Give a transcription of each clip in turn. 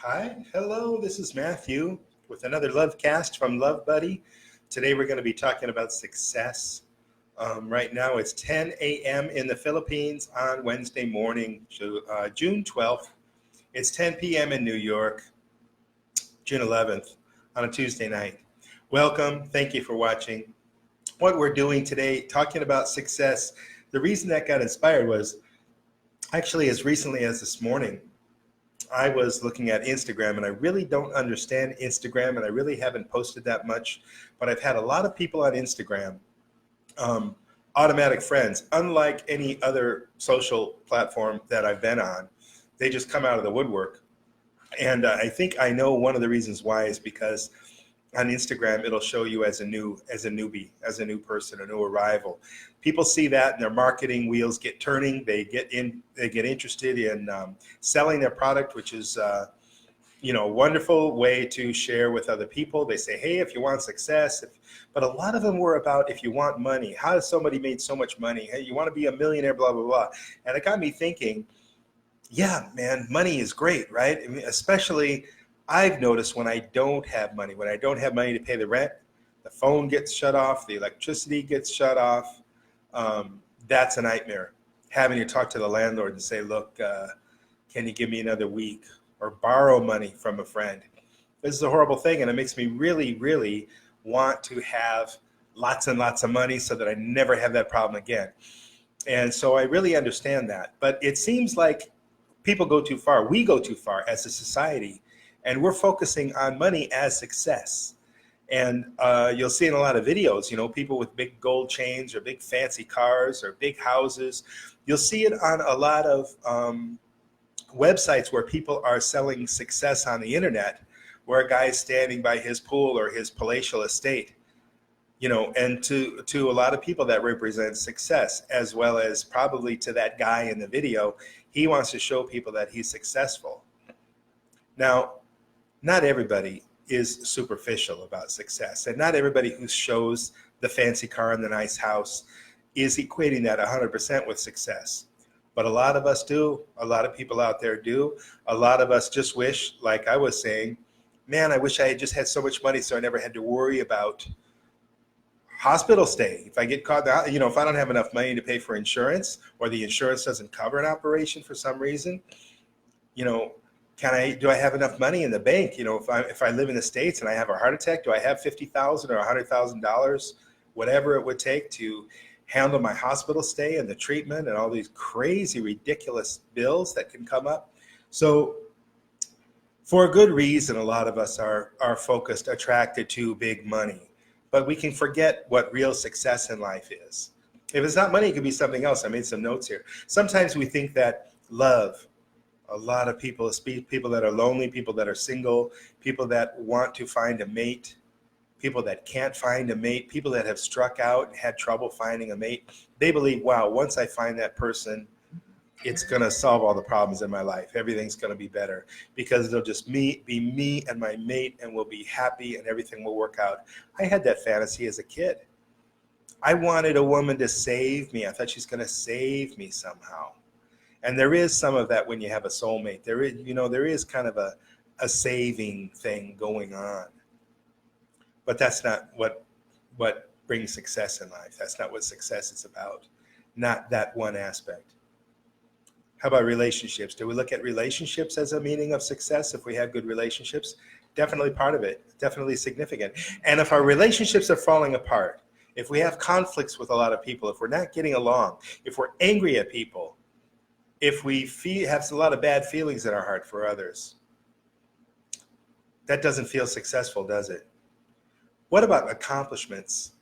Hi, hello, this is Matthew with another LoveCast from Love Buddy. Today we're going to be talking about success. Right now it's 10 a.m. in the Philippines on Wednesday morning, June 12th. It's 10 p.m. in New York, June 11th on a Tuesday night. Welcome, thank you for watching. What we're doing today, talking about success, the reason that got inspired was actually as recently as this morning. I was looking at Instagram and I really don't understand Instagram and I really haven't posted that much, but I've had a lot of people on Instagram, um, automatic friends, unlike any other social platform that I've been on. They just come out of the woodwork. And I think I know one of the reasons why is because on Instagram, it'll show you as a newbie, as a new person, a new arrival. People see that and their marketing wheels get turning. They get interested in selling their product, which is, a wonderful way to share with other people. They say, hey, if you want success, but a lot of them were about if you want money, how has somebody made so much money? Hey, you want to be a millionaire, blah, blah, blah. And it got me thinking, yeah, man, money is great, right? I mean, especially I've noticed when I don't have money, to pay the rent, the phone gets shut off, the electricity gets shut off. That's a nightmare. Having to talk to the landlord and say, look, can you give me another week or borrow money from a friend? This is a horrible thing. And it makes me really, really want to have lots and lots of money so that I never have that problem again. And so I really understand that. But it seems like people go too far. We go too far as a society. And we're focusing on money as success. And you'll see in a lot of videos, people with big gold chains or big fancy cars or big houses. You'll see it on a lot of websites where people are selling success on the internet, where a guy is standing by his pool or his palatial estate. And to a lot of people that represents success, as well as probably to that guy in the video, he wants to show people that he's successful. Now, not everybody is superficial about success, and not everybody who shows the fancy car and the nice house is equating that 100% with success. But a lot of us do. A lot of people out there do. A lot of us just wish, like I was saying, man, I wish I had just had so much money so I never had to worry about hospital stay. If I get caught out, if I don't have enough money to pay for insurance, or the insurance doesn't cover an operation for some reason, do I have enough money in the bank? If I live in the States and I have a heart attack, do I have $50,000 or $100,000, whatever it would take to handle my hospital stay and the treatment and all these crazy, ridiculous bills that can come up? So for a good reason, a lot of us are focused, attracted to big money, but we can forget what real success in life is. If it's not money, it could be something else. I made some notes here. Sometimes we think that love, a lot of people that are lonely, people that are single, people that want to find a mate, people that can't find a mate, people that have struck out and had trouble finding a mate, they believe, wow, once I find that person, it's going to solve all the problems in my life. Everything's going to be better because it'll just be me and my mate, and we'll be happy and everything will work out. I had that fantasy as a kid. I wanted a woman to save me. I thought she's going to save me somehow. And there is some of that when you have a soulmate. There is kind of a saving thing going on. But that's not what brings success in life. That's not what success is about. Not that one aspect. How about relationships? Do we look at relationships as a meaning of success? If we have good relationships, definitely part of it, definitely significant. And if our relationships are falling apart, if we have conflicts with a lot of people, if we're not getting along, if we're angry at people, if we have a lot of bad feelings in our heart for others, that doesn't feel successful, does it? What about accomplishments?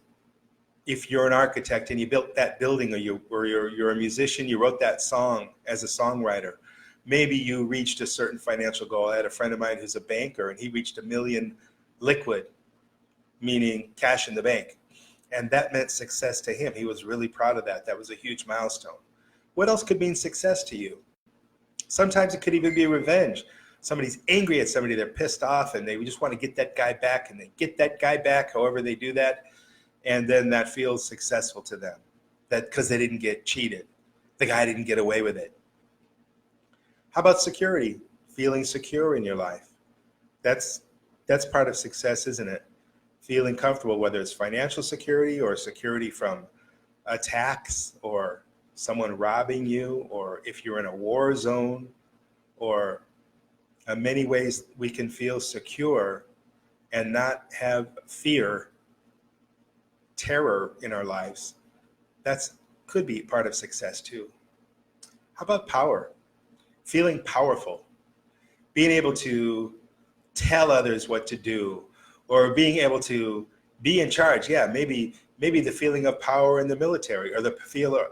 If you're an architect and you built that building, or you're a musician, you wrote that song as a songwriter, maybe you reached a certain financial goal. I had a friend of mine who's a banker, and he reached $1 million liquid, meaning cash in the bank. And that meant success to him. He was really proud of that. That was a huge milestone. What else could mean success to you? Sometimes it could even be revenge. Somebody's angry at somebody, they're pissed off, and they just want to get that guy back, and they get that guy back however they do that, and then that feels successful to them, that because they didn't get cheated. The guy didn't get away with it. How about security? feeling secure in your life. That's part of success, isn't it? Feeling comfortable, whether it's financial security or security from attacks or someone robbing you, or if you're in a war zone, or in many ways we can feel secure and not have fear, terror in our lives. That's could be part of success too. How about power? Feeling powerful, being able to tell others what to do, or being able to be in charge. Yeah, maybe the feeling of power in the military, or the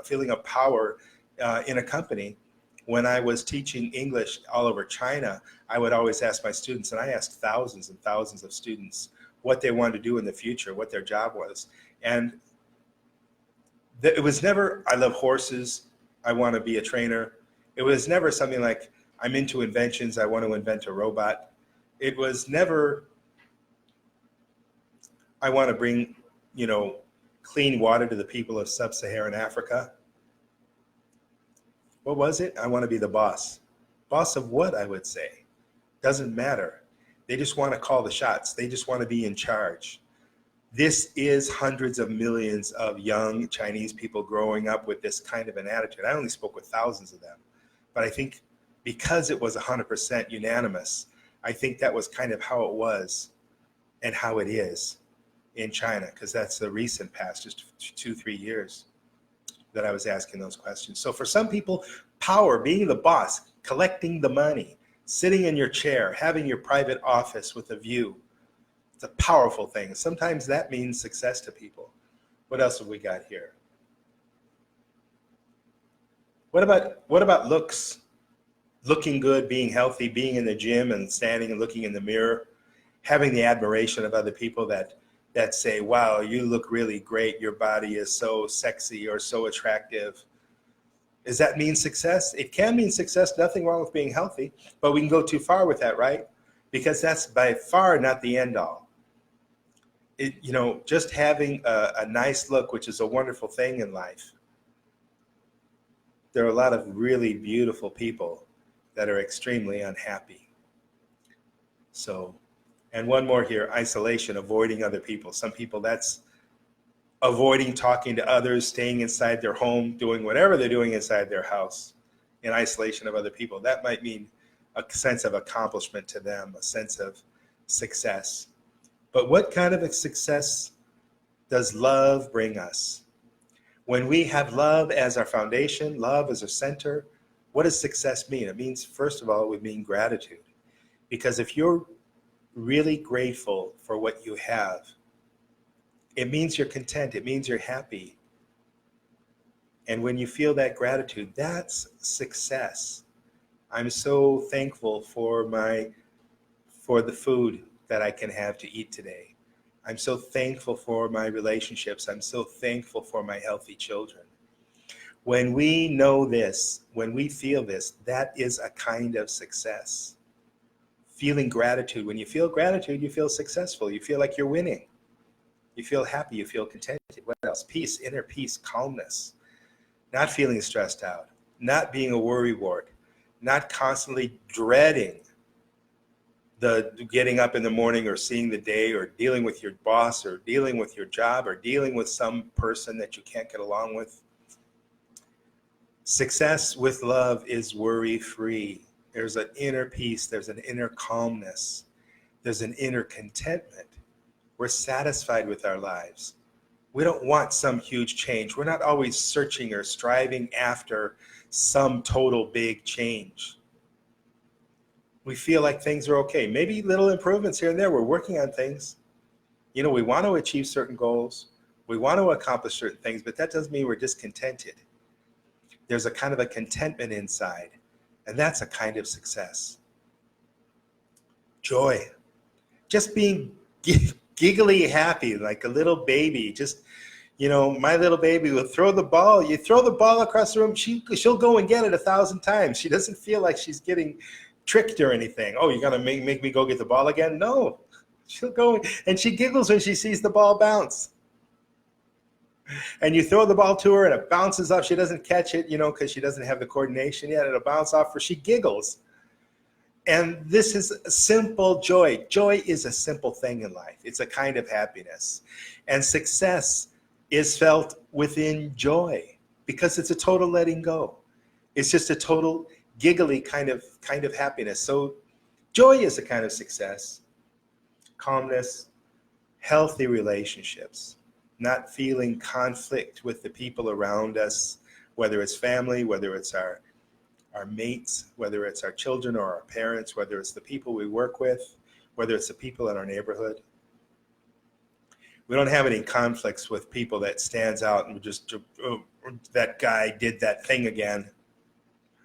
feeling of power in a company. When I was teaching English all over China, I would always ask my students, and I asked thousands and thousands of students what they wanted to do in the future, what their job was. And it was never, I love horses, I want to be a trainer. It was never something like, I'm into inventions, I want to invent a robot. It was never, I want to bring, clean water to the people of sub-Saharan Africa. What was it? I want to be the boss. Boss of what, I would say? Doesn't matter. They just want to call the shots. They just want to be in charge. This is hundreds of millions of young Chinese people growing up with this kind of an attitude. I only spoke with thousands of them, but I think because it was 100% unanimous, I think that was kind of how it was and how it is in China, because that's the recent past, just 2-3 years that I was asking those questions. So for some people, power, being the boss, collecting the money, sitting in your chair, having your private office with a view, it's a powerful thing. Sometimes that means success to people. What else have we got here? What about looks? Looking good, being healthy, being in the gym and standing and looking in the mirror, having the admiration of other people that say, wow, you look really great, your body is so sexy or so attractive. Does that mean success? It can mean success, nothing wrong with being healthy, but we can go too far with that, right? Because that's by far not the end all. Just having a nice look, which is a wonderful thing in life. There are a lot of really beautiful people that are extremely unhappy. So, and one more here, isolation, avoiding other people. Some people, that's avoiding talking to others, staying inside their home, doing whatever they're doing inside their house in isolation of other people. That might mean a sense of accomplishment to them, a sense of success. But what kind of a success does love bring us? When we have love as our foundation, love as our center, what does success mean? It means, first of all, it would mean gratitude. Because if you're really grateful for what you have, it means you're content, it means you're happy. And when you feel that gratitude, that's success. I'm so thankful for the food that I can have to eat today. I'm so thankful for my relationships. I'm so thankful for my healthy children. When we know this, when we feel this, that is a kind of success. Feeling gratitude. When you feel gratitude, you feel successful. You feel like you're winning. You feel happy. You feel contented. What else? Peace, inner peace, calmness. Not feeling stressed out. Not being a worrywart. Not constantly dreading the getting up in the morning or seeing the day or dealing with your boss or dealing with your job or dealing with some person that you can't get along with. Success with love is worry-free. There's an inner peace. There's an inner calmness. There's an inner contentment. We're satisfied with our lives. We don't want some huge change. We're not always searching or striving after some total big change. We feel like things are okay. Maybe little improvements here and there. We're working on things. We want to achieve certain goals. We want to accomplish certain things, but that doesn't mean we're discontented. There's a kind of a contentment inside, and that's a kind of success. Joy. Just being giggly happy like a little baby. Just, my little baby will throw the ball. You throw the ball across the room, she'll go and get it 1,000 times. She doesn't feel like she's getting tricked or anything. Oh, you're going to make me go get the ball again? No. She'll go, and she giggles when she sees the ball bounce. And you throw the ball to her and it bounces off. She doesn't catch it, because she doesn't have the coordination yet. It'll bounce off her. She giggles. And this is simple joy. Joy is a simple thing in life. It's a kind of happiness. And success is felt within joy because it's a total letting go. It's just a total giggly kind of happiness. So joy is a kind of success. Calmness, healthy relationships, not feeling conflict with the people around us, whether it's family, whether it's our mates, whether it's our children or our parents, whether it's the people we work with, whether it's the people in our neighborhood. We don't have any conflicts with people that stands out and just, oh, that guy did that thing again.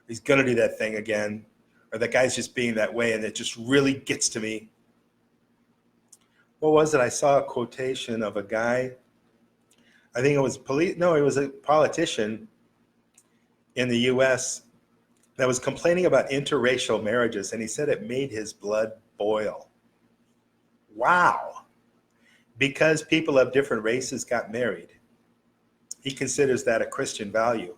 He's going to do that thing again. Or that guy's just being that way and it just really gets to me. What was it? I saw a quotation of a guy, I think it was he was a politician in the US that was complaining about interracial marriages, and he said it made his blood boil. Wow. Because people of different races got married. He considers that a Christian value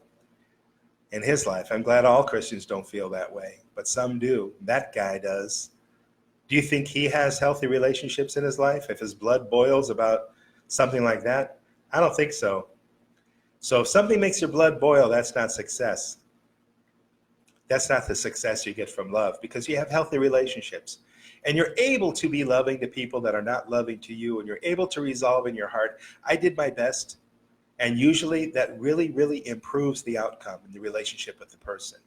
in his life. I'm glad all Christians don't feel that way, but some do. That guy does. Do you think he has healthy relationships in his life if his blood boils about something like that? I don't think so. So if something makes your blood boil, that's not success. That's not the success you get from love, because you have healthy relationships and you're able to be loving to people that are not loving to you, and you're able to resolve in your heart, I did my best. And usually that really, really improves the outcome in the relationship with the person.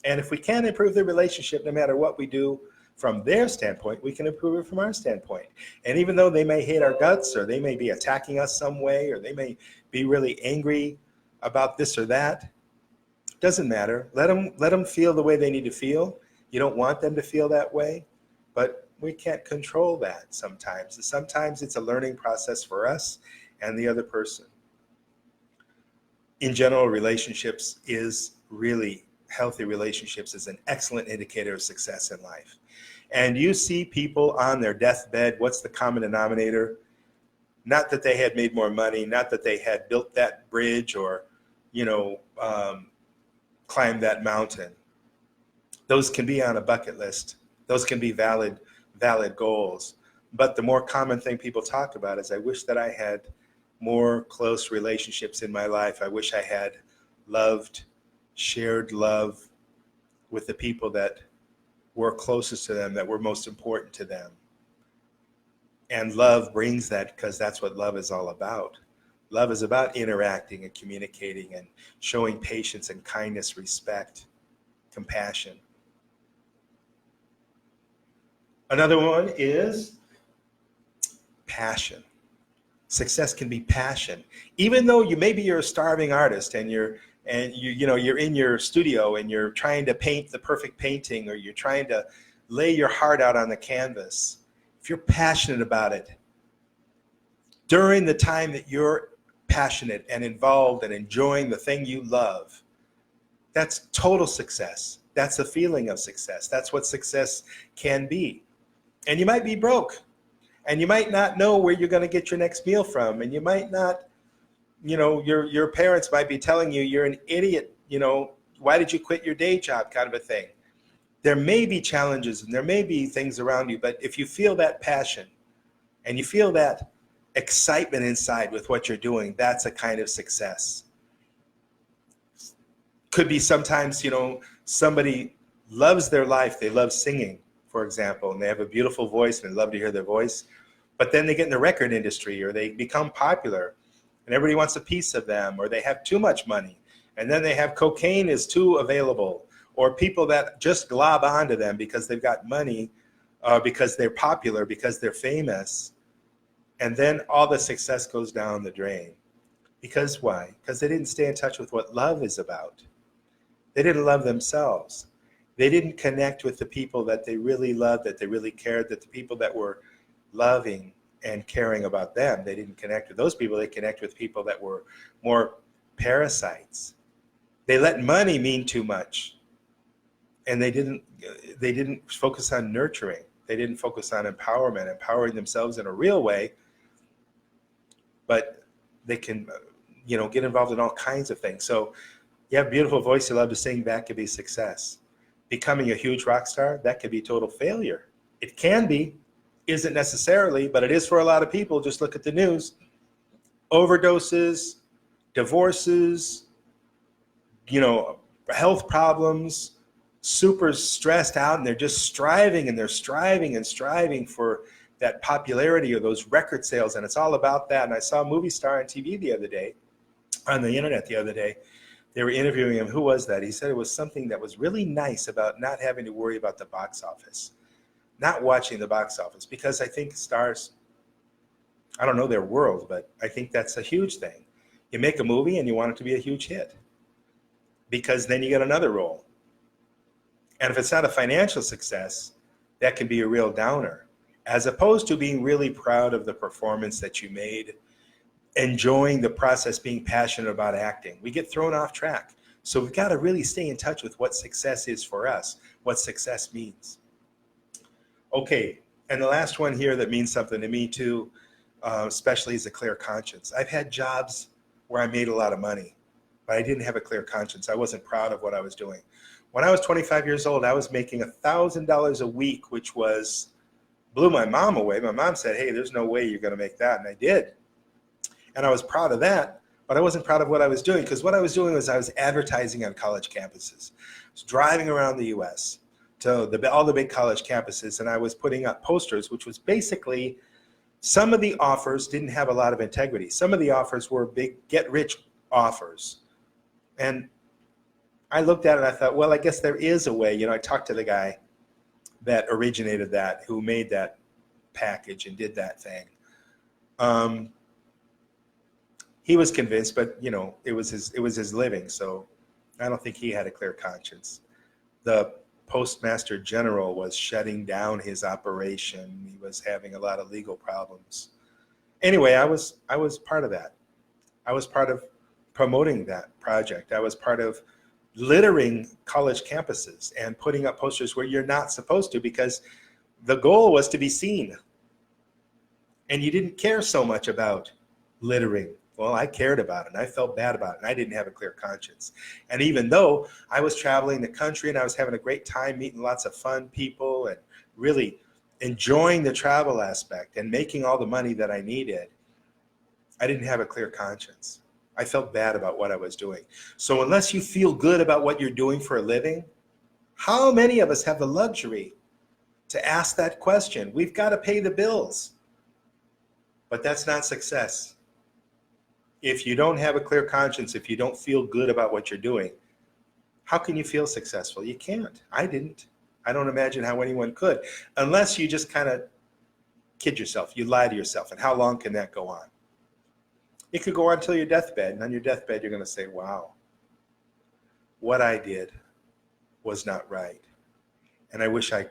And if we can't improve the relationship, no matter what we do from their standpoint, we can improve it from our standpoint. And even though they may hate our guts, or they may be attacking us some way, or they may be really angry about this or that, doesn't matter. Let them feel the way they need to feel. You don't want them to feel that way, but we can't control that sometimes. And sometimes it's a learning process for us and the other person. In general, relationships is really, healthy relationships is an excellent indicator of success in life. And you see people on their deathbed, what's the common denominator? Not that they had made more money, not that they had built that bridge or, climbed that mountain. Those can be on a bucket list. Those can be valid goals. But the more common thing people talk about is, I wish that I had more close relationships in my life. I wish I had shared love with the people that were closest to them, that were most important to them. And love brings that, because that's what love is all about. Love is about interacting and communicating and showing patience and kindness, respect, compassion. Another one is passion. Success can be passion. Even though you're a starving artist and you're in your studio and you're trying to paint the perfect painting, or you're trying to lay your heart out on the canvas, if you're passionate about it, during the time that you're passionate and involved and enjoying the thing you love, that's total success. That's a feeling of success. That's what success can be. And you might be broke, and you might not know where you're going to get your next meal from, and you might not, your parents might be telling you you're an idiot, why did you quit your day job, kind of a thing. There may be challenges and there may be things around you, but if you feel that passion and you feel that excitement inside with what you're doing, that's a kind of success. Could be sometimes, somebody loves their life. They love singing, for example, and they have a beautiful voice and they love to hear their voice. But then they get in the record industry, or they become popular and everybody wants a piece of them, or they have too much money. And then they have cocaine is too available, or people that just glob onto them because they've got money, because they're popular, because they're famous. And then all the success goes down the drain. Because why? Because they didn't stay in touch with what love is about. They didn't love themselves. They didn't connect with the people that they really loved, that they really cared, that the people that were loving and caring about them, they didn't connect with those people. They connect with people that were more parasites. They let money mean too much. And they didn't focus on nurturing. They didn't focus on empowering themselves in a real way. But they can, get involved in all kinds of things. So you have a beautiful voice, you love to sing, that could be success. becoming a huge rock star, that could be total failure. It can be, isn't necessarily, but it is for a lot of people. Just look at the news. Overdoses, divorces, health problems, super stressed out, and they're just striving and they're striving and striving for that popularity or those record sales. And it's all about that. And I saw a movie star on TV the other day, on the internet the other day. They were interviewing him. Who was that? He said it was something that was really nice about not having to worry about the box office, not watching the box office, because I think stars, I don't know their world, but I think that's a huge thing. You make a movie and you want it to be a huge hit, because then you get another role. And if it's not a financial success, that can be a real downer, as opposed to being really proud of the performance that you made, enjoying the process, being passionate about acting. We get thrown off track. So we've got to really stay in touch with what success is for us, what success means. Okay, and the last one here that means something to me too, especially is a clear conscience. I've had jobs where I made a lot of money, but I didn't have a clear conscience. I wasn't proud of what I was doing. When I was 25 years old, I was making $1,000 a week, which blew my mom away. My mom said, hey, there's no way you're going to make that. And I did. And I was proud of that, but I wasn't proud of what I was doing, because what I was doing was I was advertising on college campuses. I was driving around the U.S. to all the big college campuses, and I was putting up posters, which was basically, some of the offers didn't have a lot of integrity. Some of the offers were big get-rich offers. And I looked at it and I thought, well, I guess there is a way. I talked to the guy that originated that, who made that package and did that thing. He was convinced, but it was his living, so I don't think he had a clear conscience. The Postmaster General was shutting down his operation. He was having a lot of legal problems. Anyway, I was part of that. I was part of promoting that project. I was part of littering college campuses and putting up posters where you're not supposed to, because the goal was to be seen. And you didn't care so much about littering. Well, I cared about it, and I felt bad about it, and I didn't have a clear conscience. And even though I was traveling the country and I was having a great time meeting lots of fun people and really enjoying the travel aspect and making all the money that I needed, I didn't have a clear conscience. I felt bad about what I was doing. So unless you feel good about what you're doing for a living, how many of us have the luxury to ask that question? We've got to pay the bills, but that's not success. If you don't have a clear conscience, if you don't feel good about what you're doing, how can you feel successful? You can't. I didn't. I don't imagine how anyone could, unless you just kind of kid yourself. You lie to yourself. And how long can that go on? It could go on until your deathbed. And on your deathbed, you're going to say, wow, what I did was not right. And I wish I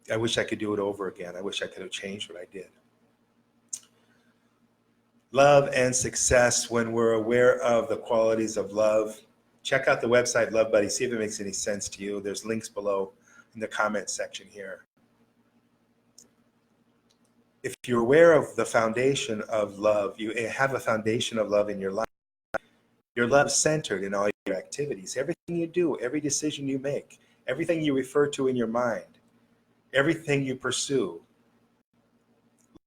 could do it over again. I wish I could have changed what I did. Love and success, when we're aware of the qualities of love. Check out the website, Love Buddy. See if it makes any sense to you. There's links below in the comment section here. If you're aware of the foundation of love, you have a foundation of love in your life. You're love-centered in all your activities. Everything you do, every decision you make, everything you refer to in your mind, everything you pursue.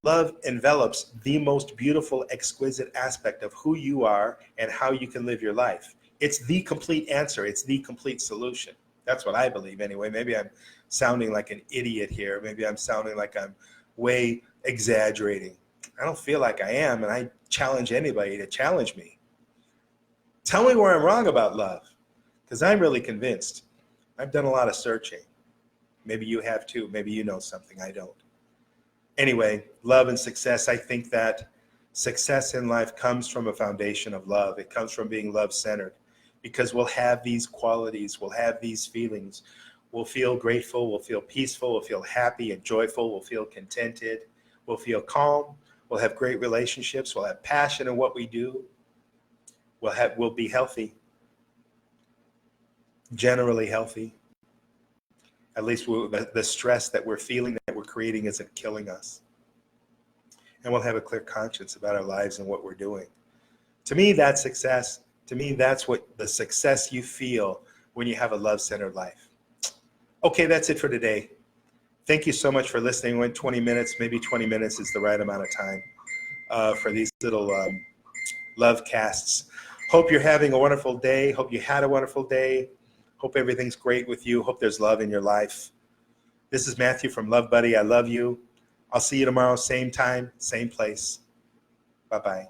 Love envelops the most beautiful, exquisite aspect of who you are and how you can live your life. It's the complete answer. It's the complete solution. That's what I believe anyway. Maybe I'm sounding like an idiot here. Maybe I'm sounding like I'm way exaggerating. I don't feel like I am, and I challenge anybody to challenge me. Tell me where I'm wrong about love, because I'm really convinced. I've done a lot of searching. Maybe you have too. Maybe you know something I don't. Anyway, love and success. I think that success in life comes from a foundation of love. It comes from being love-centered, because we'll have these qualities, we'll have these feelings. We'll feel grateful, we'll feel peaceful, we'll feel happy and joyful, we'll feel contented, we'll feel calm, we'll have great relationships, we'll have passion in what we do, we'll be healthy, generally healthy. At least the stress that we're feeling, that we're creating, isn't killing us. And we'll have a clear conscience about our lives and what we're doing. To me, that's success. To me, that's what the success you feel when you have a love-centered life. Okay, that's it for today. Thank you so much for listening. We went 20 minutes, maybe 20 minutes is the right amount of time for these little love casts. Hope you're having a wonderful day. Hope you had a wonderful day. Hope everything's great with you. Hope there's love in your life. This is Matthew from Love Buddy. I love you. I'll see you tomorrow, same time, same place. Bye-bye.